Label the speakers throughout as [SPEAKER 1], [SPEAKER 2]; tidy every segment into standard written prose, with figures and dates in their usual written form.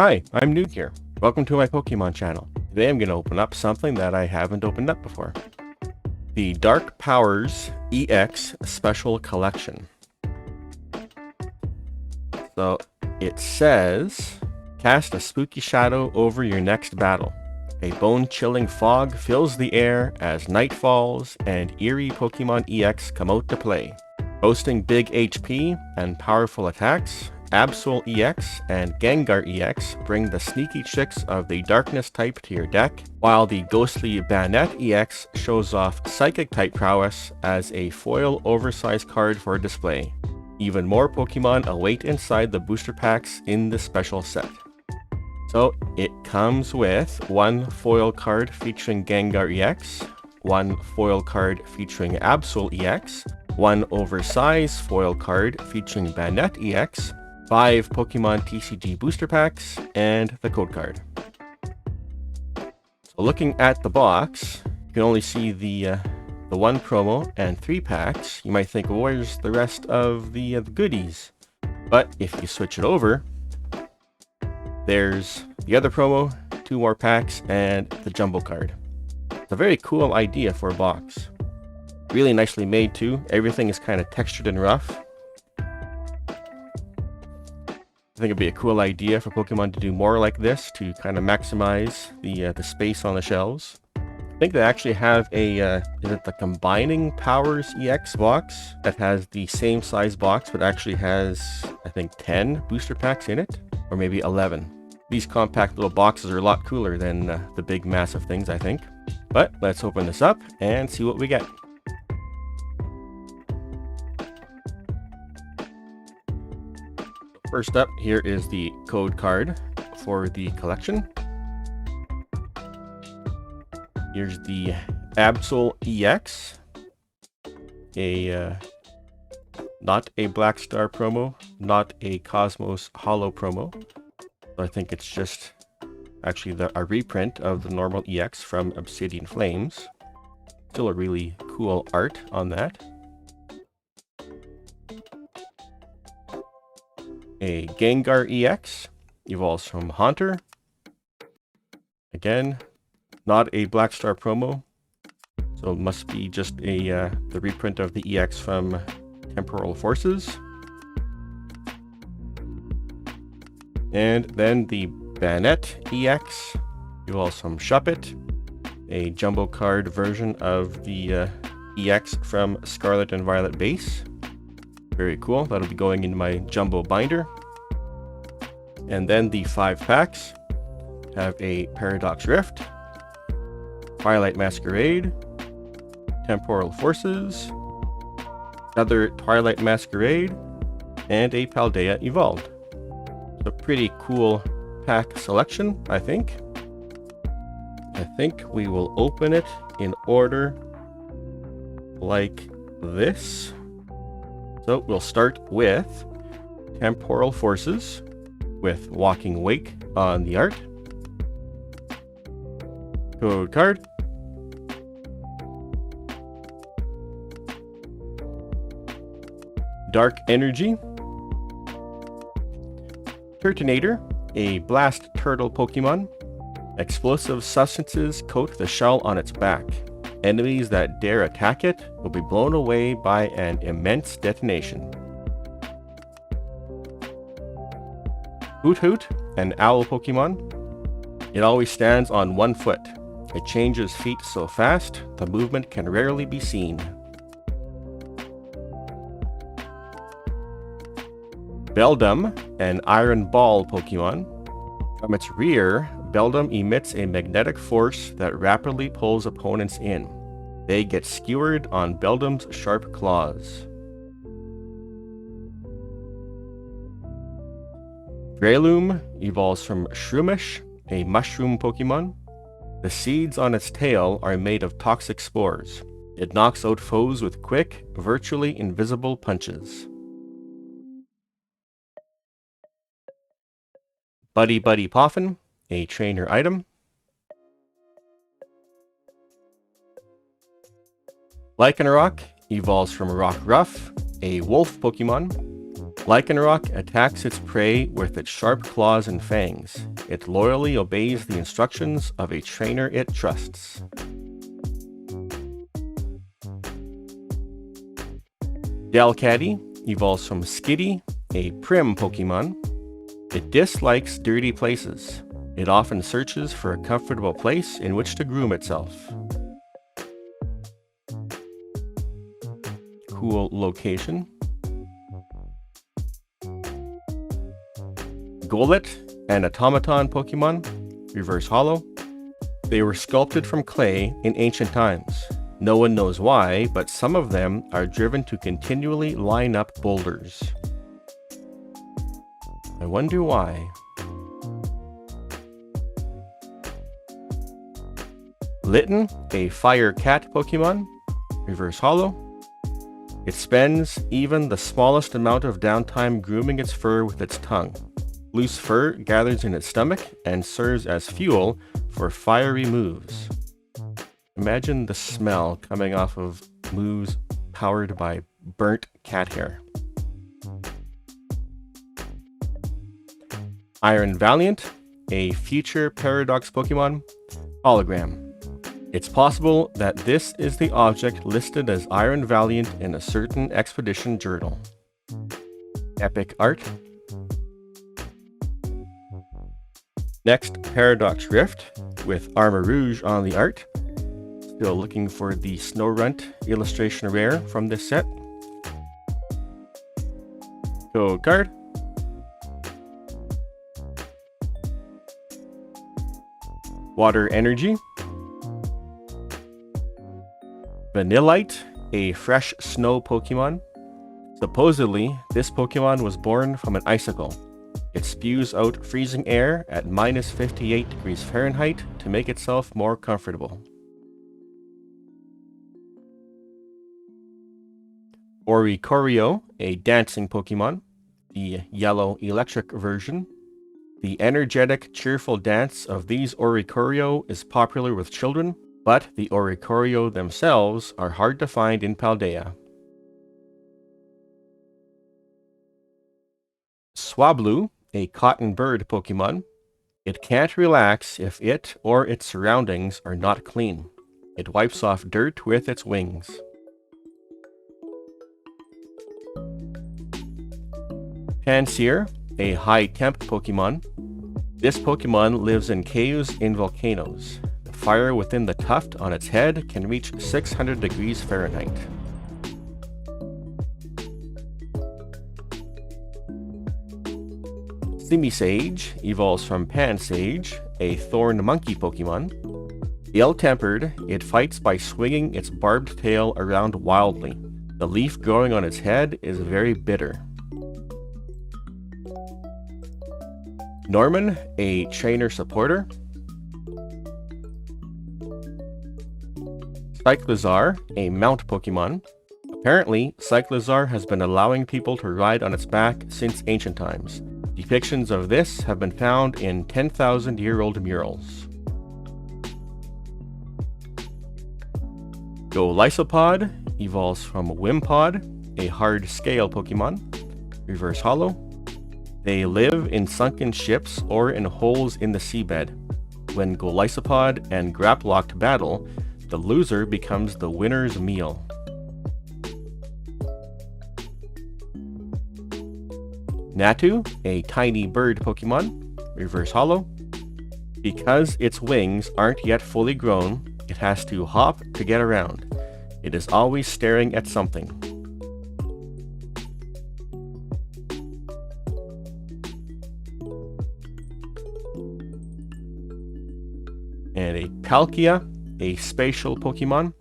[SPEAKER 1] Hi, I'm Newbie here. Welcome to my Pokemon channel. Today I'm going to open up something that I haven't opened up before. The Dark Powers EX Special Collection. So it says, cast a spooky shadow over your next battle. A bone-chilling fog fills the air as night falls and eerie Pokemon EX come out to play. Boasting big HP and powerful attacks, Absol EX and Gengar EX bring the sneaky tricks of the Darkness type to your deck, while the ghostly Banette EX shows off Psychic type prowess as a foil oversized card for display. Even more Pokemon await inside the booster packs in the special set. So it comes with one foil card featuring Gengar EX, one foil card featuring Absol EX, one oversized foil card featuring Banette EX, 5 Pokemon TCG booster packs, and the code card. So looking at the box, you can only see the one promo and 3 packs. You might think, well, where's the rest of the goodies? But if you switch it over, there's the other promo, 2 more packs, and the jumbo card. It's a very cool idea for a box. Really nicely made too. Everything is kind of textured and rough. I think it'd be a cool idea for Pokemon to do more like this to kind of maximize the space on the shelves. I think they actually have a, is it the Combining Powers EX box that has the same size box but actually has, I think, 10 booster packs in it, or maybe 11. These compact little boxes are a lot cooler than the big massive things, I think. But let's open this up and see what we get. First up, here is the code card for the collection. Here's the Absol EX, not a Black Star promo, not a Cosmos Holo promo. So I think it's just actually a reprint of the normal EX from Obsidian Flames. Still a really cool art on that. A Gengar EX, evolves from Haunter. Again, not a Black Star promo, so it must be just the reprint of the EX from Temporal Forces. And then the Banette EX, evolves from Shuppet, a jumbo card version of the EX from Scarlet and Violet base. Very cool. That'll be going into my jumbo binder. And then the 5 packs have a Paradox Rift, Twilight Masquerade, Temporal Forces, another Twilight Masquerade, and a Paldea Evolved. So pretty cool pack selection, I think. I think we will open it in order like this. So we'll start with Temporal Forces with Walking Wake on the art. Code card. Dark Energy. Turtonator, a blast turtle Pokemon. Explosive substances coat the shell on its back. Enemies that dare attack it will be blown away by an immense detonation. Hoot Hoot, an owl Pokemon. It always stands on 1 foot. It changes feet so fast, the movement can rarely be seen. Beldum, an iron ball Pokemon. From its rear, Beldum emits a magnetic force that rapidly pulls opponents in. They get skewered on Beldum's sharp claws. Breloom evolves from Shroomish, a mushroom Pokemon. The seeds on its tail are made of toxic spores. It knocks out foes with quick, virtually invisible punches. Buddy Buddy Poffin, a trainer item. Lycanroc evolves from Rockruff, a wolf Pokemon. Lycanroc attacks its prey with its sharp claws and fangs. It loyally obeys the instructions of a trainer it trusts. Delcatty evolves from Skitty, a prim Pokemon. It dislikes dirty places. It often searches for a comfortable place in which to groom itself. Cool location. Golett, an automaton Pokemon, reverse holo. They were sculpted from clay in ancient times. No one knows why, but some of them are driven to continually line up boulders. I wonder why. Litten, a fire cat Pokemon, reverse holo. It spends even the smallest amount of downtime grooming its fur with its tongue. Loose fur gathers in its stomach and serves as fuel for fiery moves. Imagine the smell coming off of moves powered by burnt cat hair. Iron Valiant, a future Paradox Pokemon, hologram. It's possible that this is the object listed as Iron Valiant in a certain expedition journal. Epic art. Next, Paradox Rift, with Armor Rouge on the art. Still looking for the Snorunt illustration rare from this set. Code card. Water Energy. Vanillite, a fresh snow Pokemon. Supposedly, this Pokemon was born from an icicle. It spews out freezing air at minus 58 degrees Fahrenheit to make itself more comfortable. Oricorio, a dancing Pokemon, the yellow electric version. The energetic, cheerful dance of these Oricorio is popular with children, but the Oricorio themselves are hard to find in Paldea. Swablu, a cotton bird Pokemon. It can't relax if it or its surroundings are not clean. It wipes off dirt with its wings. Pansear, a high-temp Pokemon. This Pokemon lives in caves in volcanoes. The fire within the tuft on its head can reach 600 degrees Fahrenheit. Simisage evolves from Pansage, a thorn monkey Pokemon. Ill-tempered, it fights by swinging its barbed tail around wildly. The leaf growing on its head is very bitter. Norman, a trainer supporter. Cyclizar, a mount Pokemon. Apparently, Cyclizar has been allowing people to ride on its back since ancient times. Depictions of this have been found in 10,000-year-old murals. Golisopod evolves from Wimpod, a hard scale Pokemon. Reverse holo. They live in sunken ships or in holes in the seabed. When Golisopod and Graplocked battle, the loser becomes the winner's meal. Natu, a tiny bird Pokemon, reverse holo. Because its wings aren't yet fully grown, it has to hop to get around. It is always staring at something. And a Palkia, a spatial Pokemon,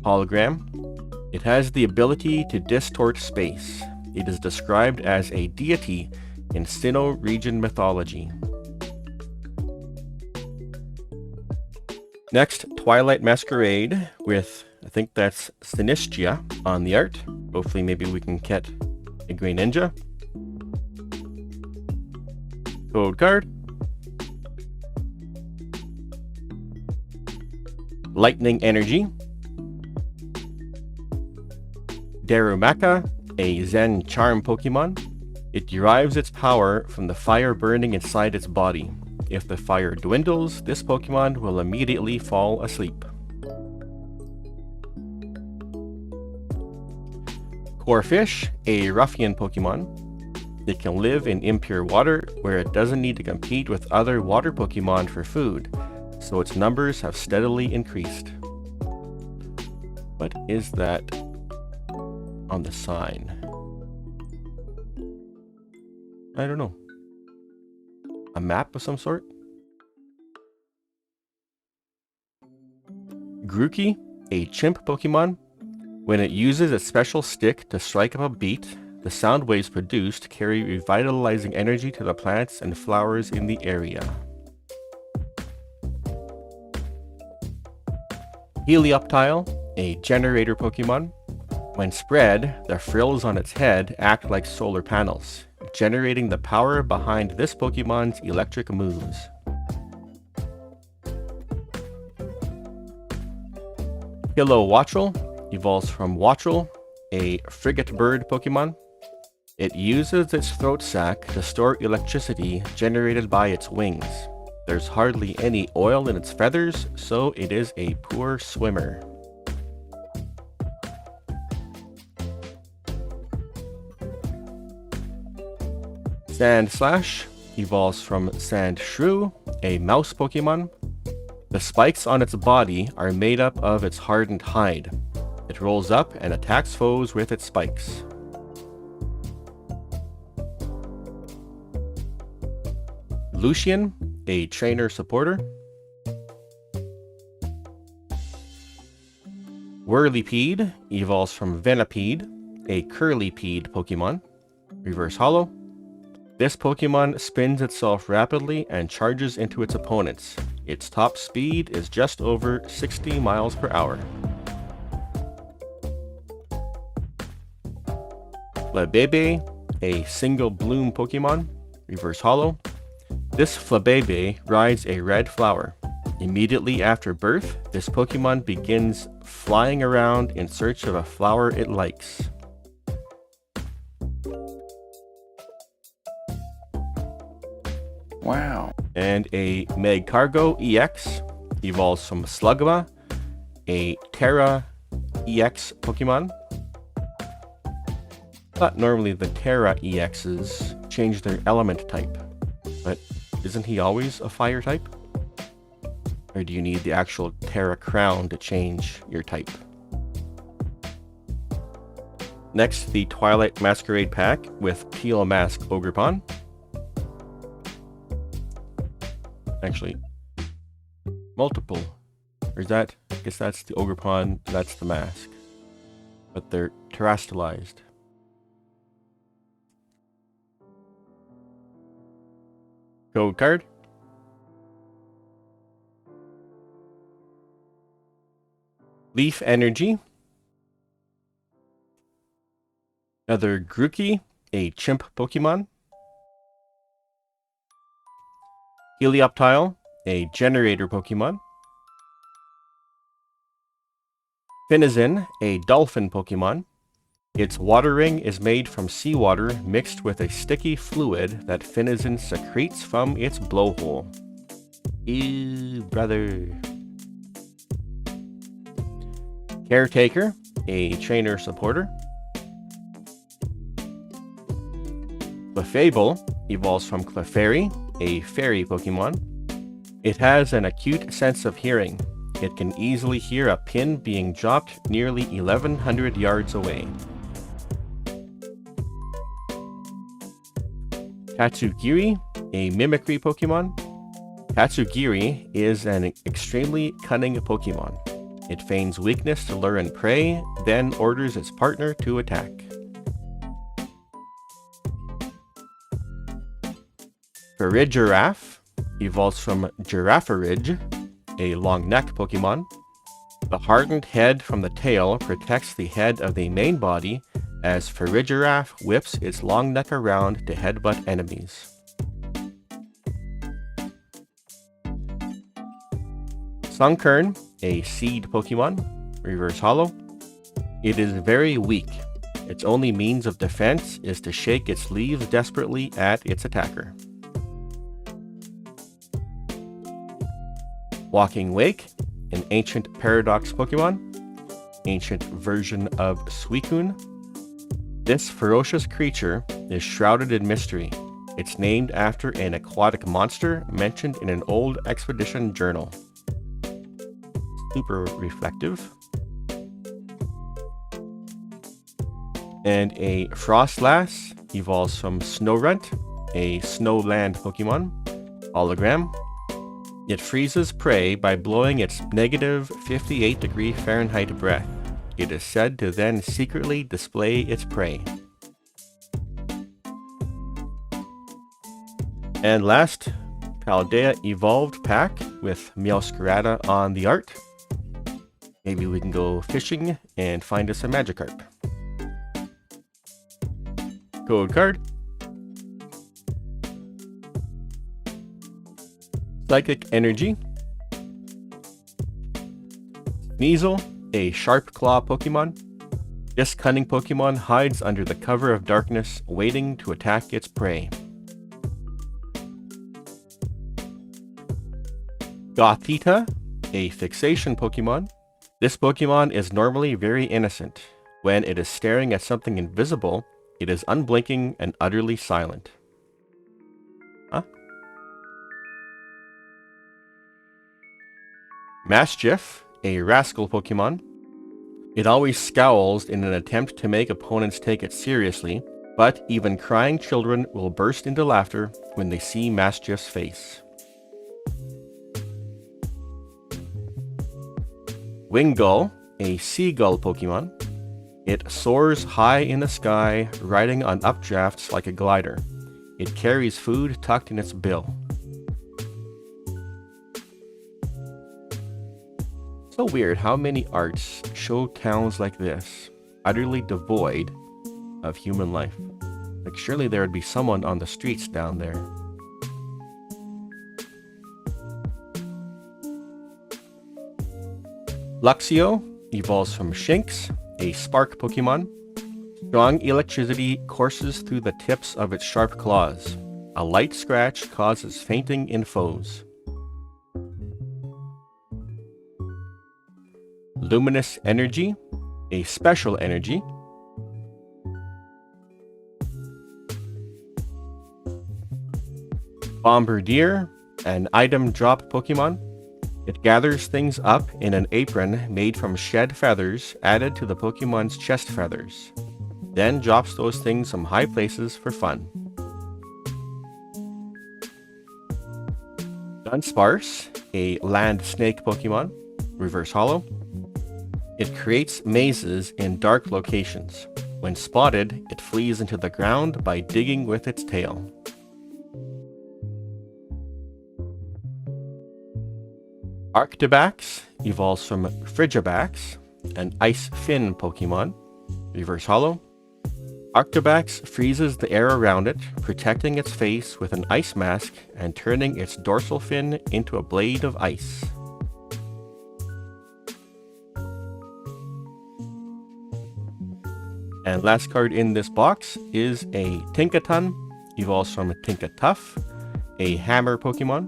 [SPEAKER 1] hologram. It has the ability to distort space. It is described as a deity in Sinnoh region mythology. Next, Twilight Masquerade with, I think that's Sinistia on the art. Hopefully maybe we can get a Greninja. Code card. Lightning Energy. Darumaka, a Zen Charm Pokemon. It derives its power from the fire burning inside its body. If the fire dwindles, this Pokemon will immediately fall asleep. Corphish, a ruffian Pokemon. It can live in impure water where it doesn't need to compete with other water Pokemon for food, so its numbers have steadily increased. What is that on the sign? I don't know. A map of some sort? Grookey, a chimp Pokemon. When it uses its special stick to strike up a beat, the sound waves produced carry revitalizing energy to the plants and flowers in the area. Helioptile, a generator Pokemon. When spread, the frills on its head act like solar panels, generating the power behind this Pokemon's electric moves. Kilowattrel evolves from Wattrel, a frigate bird Pokemon. It uses its throat sac to store electricity generated by its wings. There's hardly any oil in its feathers, so it is a poor swimmer. Sandslash evolves from Sandshrew, a mouse Pokemon. The spikes on its body are made up of its hardened hide. It rolls up and attacks foes with its spikes. Lucian, a trainer supporter. Whirlipede evolves from Venipede, a curlypede Pokemon. Reverse Hollow. This Pokemon spins itself rapidly and charges into its opponents. Its top speed is just over 60 miles per hour. Flabebe, a single bloom Pokemon. Reverse Hollow. This Flabebe rides a red flower. Immediately after birth, this Pokemon begins flying around in search of a flower it likes.
[SPEAKER 2] Wow.
[SPEAKER 1] And a Magcargo EX evolves from Slugma, a Terra EX Pokemon. Thought normally the Terra EXs change their element type, but isn't he always a fire type? Or do you need the actual Terra crown to change your type? Next, the Twilight Masquerade pack with Peel Mask Ogerpon. Actually, multiple. Or is that? I guess that's the Ogerpon, that's the mask. But they're terrestrialized. Code card. Leaf Energy. Another Grookey, a chimp Pokemon. Helioptile, a generator Pokemon. Finizen, a dolphin Pokemon. Its water ring is made from seawater mixed with a sticky fluid that Finizen secretes from its blowhole. Ew, brother. Caretaker, a trainer supporter. Clefable evolves from Clefairy, a fairy Pokemon. It has an acute sense of hearing. It can easily hear a pin being dropped nearly 1,100 yards away. Tatsugiri, a mimicry Pokemon. Tatsugiri is an extremely cunning Pokemon. It feigns weakness to lure in prey, then orders its partner to attack. Farigiraf evolves from Girafarig, a long neck Pokemon. The hardened head from the tail protects the head of the main body as Farigiraf whips its long neck around to headbutt enemies. Sunkern, a seed Pokemon. Reverse Hollow. It is very weak. Its only means of defense is to shake its leaves desperately at its attacker. Walking Wake, an ancient paradox Pokemon, ancient version of Suicune. This ferocious creature is shrouded in mystery. It's named after an aquatic monster mentioned in an old expedition journal. Super reflective. And a Frostlass evolves from Snorunt, a Snowland Pokemon. Hologram. It freezes prey by blowing its negative 58-degree Fahrenheit breath. It is said to then secretly display its prey. And last, Paldea evolved pack with Masquerade on the art. Maybe we can go fishing and find us a Magikarp. Code card. Psychic Energy. Sneasel, a Sharp Claw Pokemon. This cunning Pokemon hides under the cover of darkness, waiting to attack its prey. Gothita, a Fixation Pokemon. This Pokemon is normally very innocent. When it is staring at something invisible, it is unblinking and utterly silent. Huh? Maschiff, a Rascal Pokemon. It always scowls in an attempt to make opponents take it seriously, but even crying children will burst into laughter when they see Maschiff's face. Wingull, a Seagull Pokemon. It soars high in the sky, riding on updrafts like a glider. It carries food tucked in its bill. So weird how many arts show towns like this, utterly devoid of human life. Like surely there would be someone on the streets down there. Luxio evolves from Shinx, a Spark Pokemon. Strong electricity courses through the tips of its sharp claws. A light scratch causes fainting in foes. Luminous Energy, a Special Energy. Bombardier, an item drop Pokemon. It gathers things up in an apron made from shed feathers added to the Pokemon's chest feathers, then drops those things from high places for fun. Dunsparce, a land snake Pokemon, reverse holo. It creates mazes in dark locations. When spotted, it flees into the ground by digging with its tail. Arctibax evolves from Frigibax, an ice fin Pokemon, reverse holo. Arctibax freezes the air around it, protecting its face with an ice mask and turning its dorsal fin into a blade of ice. And last card in this box is a Tinkaton, evolves from Tinkatuff, a hammer Pokemon,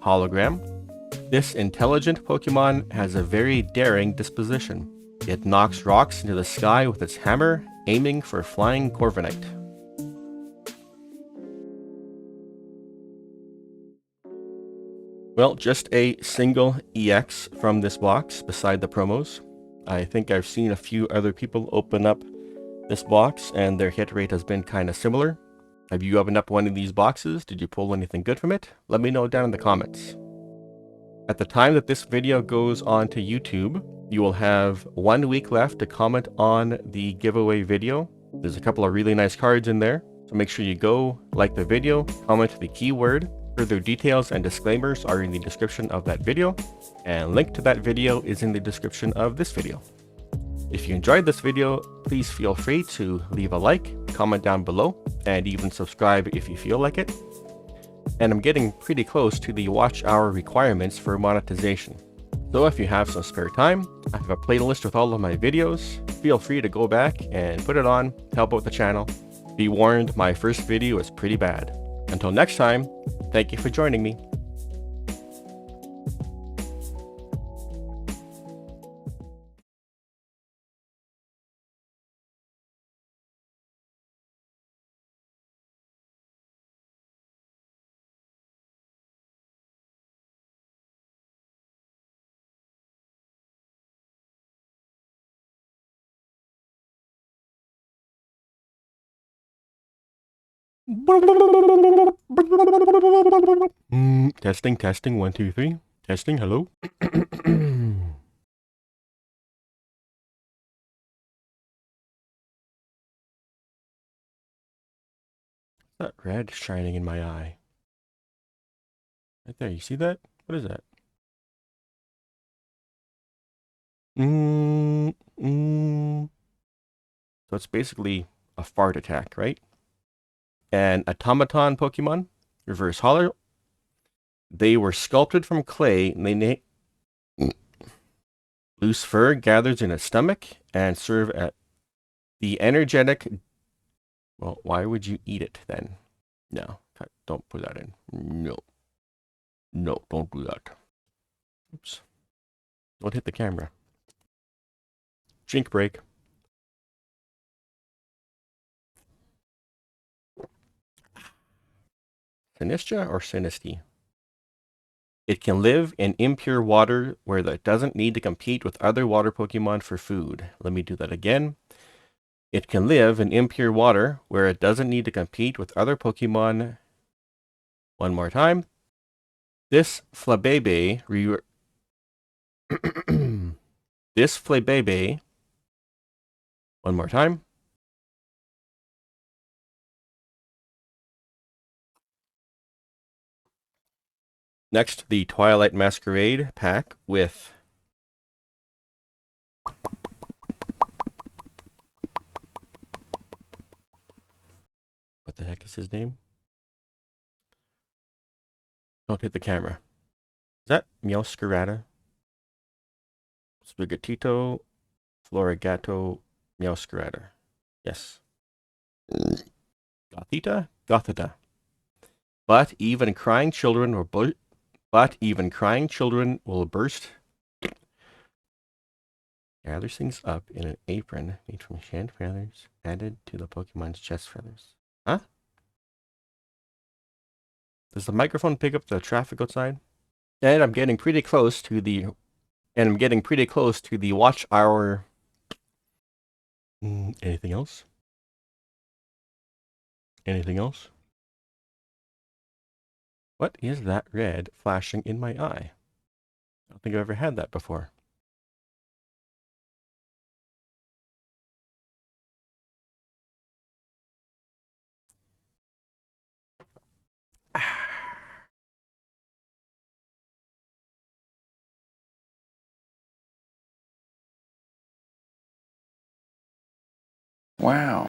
[SPEAKER 1] hologram. This intelligent Pokemon has a very daring disposition. It knocks rocks into the sky with its hammer, aiming for flying Corviknight. Well, just a single EX from this box beside the promos. I think I've seen a few other people open up this box and their hit rate has been kind of similar. Have you opened up one of these boxes? Did you pull anything good from it? Let me know down in the comments. At the time that this video goes onto YouTube, you will have 1 week left to comment on the giveaway video. There's a couple of really nice cards in there, so make sure you go like the video, comment the keyword. Further details and disclaimers are in the description of that video, and link to that video is in the description of this video. If you enjoyed this video, please feel free to leave a like, comment down below, and even subscribe if you feel like it. And I'm getting pretty close to the watch hour requirements for monetization. So if you have some spare time, I have a playlist with all of my videos. feel free to go back and put it on, help out the channel. Be warned, my first video is pretty bad. Until next time, thank you for joining me. Testing, testing, 1, 2, 3. Testing, hello. That red shining in my eye. Right there, you see that? What is that? So it's basically a fart attack, right? And automaton Pokemon, reverse holler. They were sculpted from clay, and loose fur gathers in its stomach and serve at the energetic. Well, why would you eat it then? No, don't put that in. No, don't do that. Oops. Don't hit the camera. Drink break. Sinistra or Sinisty? It can live in impure water where it doesn't need to compete with other water Pokemon for food. Let me do that again. It can live in impure water where it doesn't need to compete with other Pokemon. One more time. This Flabebe this Flabebe. One more time. Next, the Twilight Masquerade pack with what the heck is his name? Don't hit the camera. Is that Masquerade? Sprigatito, Florigato, Masquerade. Yes. Gothita. But even crying children will burst. Gather things up in an apron made from shand feathers added to the Pokemon's chest feathers. Huh? Does the microphone pick up the traffic outside? And I'm getting pretty close to the watch hour. Anything else? Anything else? What is that red flashing in my eye? I don't think I've ever had that before.
[SPEAKER 2] Wow.